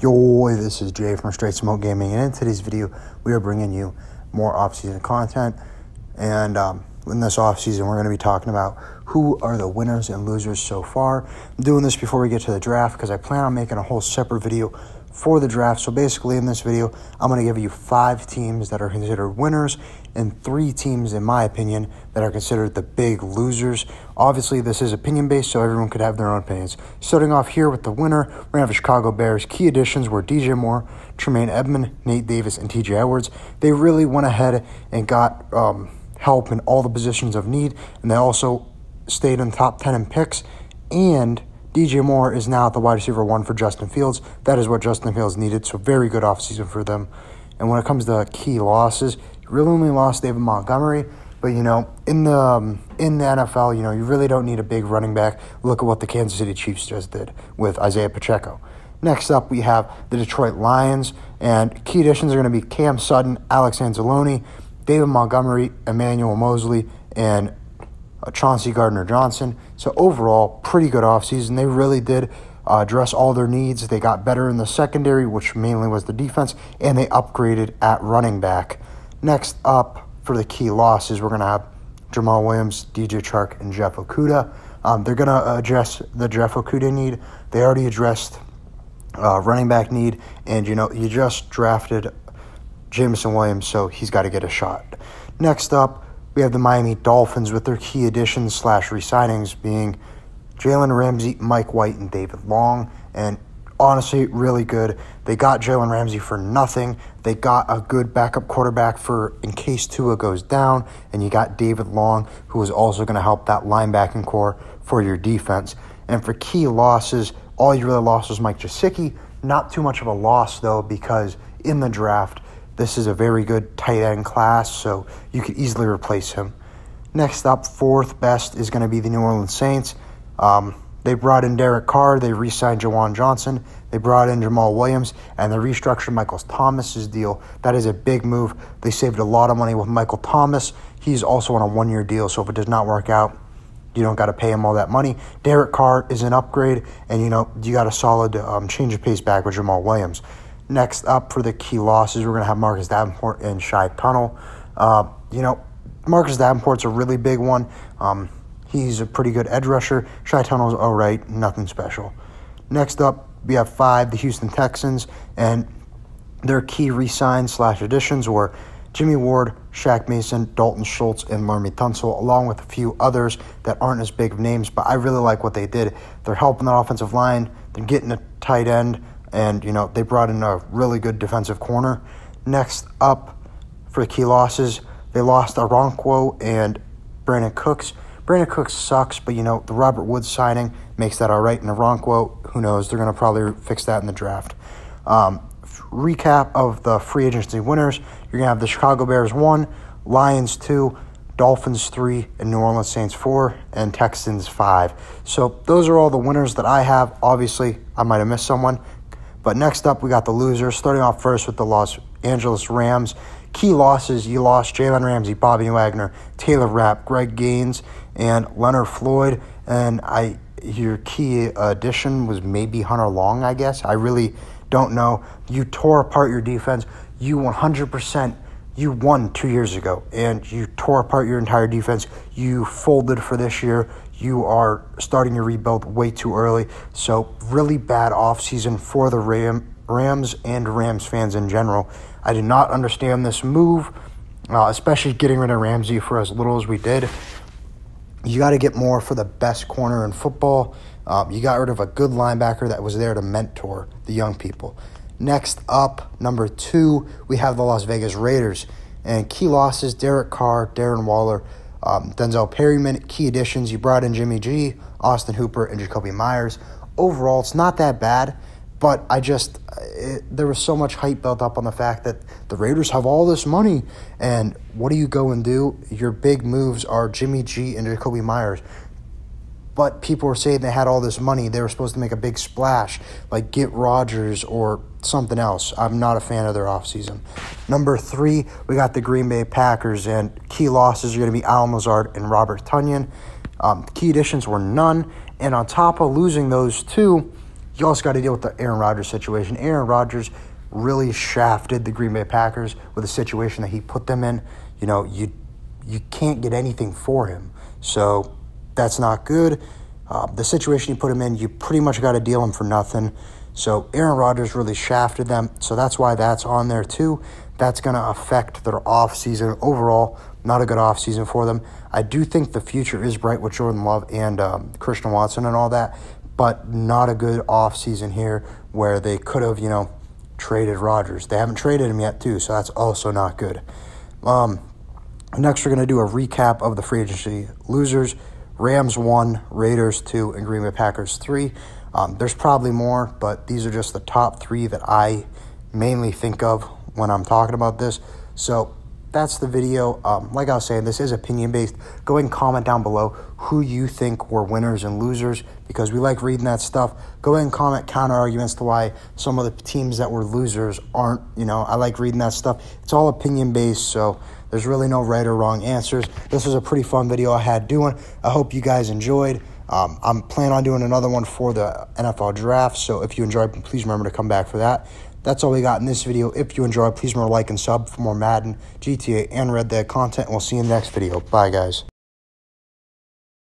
Yo, this is Jay from Straight Smoke Gaming, and in today's video, we are bringing you more off-season content. And in this off-season, we're going to be talking about who are the winners and losers so far. I'm doing this before we get to the draft because I plan on making a whole separate video for the draft. So basically, in this video, I'm going to give you 5 teams that are considered winners and 3 teams, in my opinion, that are considered the big losers. Obviously, this is opinion-based, so everyone could have their own opinions. Starting off here with the winner, we're going to have the Chicago Bears. Key additions were DJ Moore, Tremaine Edmonds, Nate Davis, and TJ Edwards. They really went ahead and got help in all the positions of need, and they also stayed in the top 10 in picks, and DJ Moore is now at the wide receiver 1 for Justin Fields. That is what Justin Fields needed, so very good offseason for them. And when it comes to key losses, you really only lost David Montgomery, but, in the NFL, you really don't need a big running back. Look at what the Kansas City Chiefs just did with Isaiah Pacheco. Next up, we have the Detroit Lions, and key additions are going to be Cam Sutton, Alex Anzalone, David Montgomery, Emmanuel Mosley, and Chauncey Gardner-Johnson. So overall, pretty good offseason. They really did address all their needs. They got better in the secondary, which mainly was the defense, and they upgraded at running back. Next up for the key losses, we're going to have Jamal Williams, DJ Chark, and Jeff Okudah. They're going to address the Jeff Okudah need. They already addressed running back need, and, you just drafted Jameson Williams, so he's got to get a shot. Next up, we have the Miami Dolphins with their key additions / re-signings being Jalen Ramsey, Mike White, and David Long. And honestly, really good. They got Jalen Ramsey for nothing. They got a good backup quarterback for in case Tua goes down. And you got David Long, who is also going to help that linebacking core for your defense. And for key losses, all you really lost was Mike Gesicki. Not too much of a loss, though, because in the draft, this is a very good tight end class, so you could easily replace him. Next up, 4th best is going to be the New Orleans Saints. They brought in Derek Carr. They re-signed Jawan Johnson. They brought in Jamal Williams, and they restructured Michael Thomas's deal. That is a big move. They saved a lot of money with Michael Thomas. He's also on a 1-year deal, so if it does not work out, you don't got to pay him all that money. Derek Carr is an upgrade, and, you got a solid change of pace back with Jamal Williams. Next up for the key losses, we're going to have Marcus Davenport and Shai Tunnel. Marcus Davenport's a really big one. He's a pretty good edge rusher. Shai Tunnel's all right, nothing special. Next up, we have 5, the Houston Texans, and their key re-signs / additions were Jimmy Ward, Shaq Mason, Dalton Schultz, and Laremy Tunsil, along with a few others that aren't as big of names, but I really like what they did. They're helping the offensive line. They're getting a tight end. And, they brought in a really good defensive corner. Next up for the key losses, they lost Aronkwo and Brandon Cooks. Brandon Cooks sucks, but, the Robert Woods signing makes that all right. And Aronkwo, who knows, they're going to probably fix that in the draft. Recap of the free agency winners. You're going to have the Chicago Bears 1, Lions 2, Dolphins 3, and New Orleans Saints 4, and Texans 5. So those are all the winners that I have. Obviously, I might have missed someone. But next up, we got the losers. Starting off first with the Los Angeles Rams. Key losses, you lost Jalen Ramsey, Bobby Wagner, Taylor Rapp, Greg Gaines, and Leonard Floyd. And your key addition was maybe Hunter Long, I guess. I really don't know. You tore apart your defense. You 100%, you won 2 years ago, and you tore apart your entire defense. You folded for this year. You are starting your rebuild way too early. So really bad offseason for the Rams and Rams fans in general. I did not understand this move, especially getting rid of Ramsey for as little as we did. You got to get more for the best corner in football. You got rid of a good linebacker that was there to mentor the young people. Next up, number 2, we have the Las Vegas Raiders. And key losses, Derek Carr, Darren Waller, Denzel Perryman. Key additions, you brought in Jimmy G, Austin Hooper, and Jacoby Myers. Overall, it's not that bad, but there was so much hype built up on the fact that the Raiders have all this money, and what do you go and do? Your big moves are Jimmy G and Jacoby Myers. But people were saying they had all this money. They were supposed to make a big splash, like get Rodgers or something else. I'm not a fan of their offseason. Number 3, we got the Green Bay Packers, and key losses are going to be Alan Lazard and Robert Tonyan. Key additions were none, and on top of losing those 2, you also got to deal with the Aaron Rodgers situation. Aaron Rodgers really shafted the Green Bay Packers with the situation that he put them in. You know, you can't get anything for him. So that's not good. The situation you put him in, you pretty much got to deal him for nothing. So Aaron Rodgers really shafted them. So that's why that's on there too. That's going to affect their offseason overall. Not a good offseason for them. I do think the future is bright with Jordan Love and Christian Watson and all that, but not a good offseason here where they could have, traded Rodgers. They haven't traded him yet too, so that's also not good. Next, we're going to do a recap of the free agency losers. Rams 1, Raiders 2, and Green Bay Packers 3. There's probably more, but these are just the top 3 that I mainly think of when I'm talking about this. So that's the video. Like I was saying, this is opinion-based. Go ahead and comment down below who you think were winners and losers, because we like reading that stuff. Go ahead and comment counter-arguments to why some of the teams that were losers aren't. I like reading that stuff. It's all opinion-based, so there's really no right or wrong answers. This was a pretty fun video I had doing. I hope you guys enjoyed. I'm planning on doing another one for the NFL draft, so if you enjoyed, please remember to come back for that. That's all we got in this video. If you enjoyed, please remember to like and sub for more Madden, GTA, and Red Dead content, and we'll see you in the next video. Bye, guys.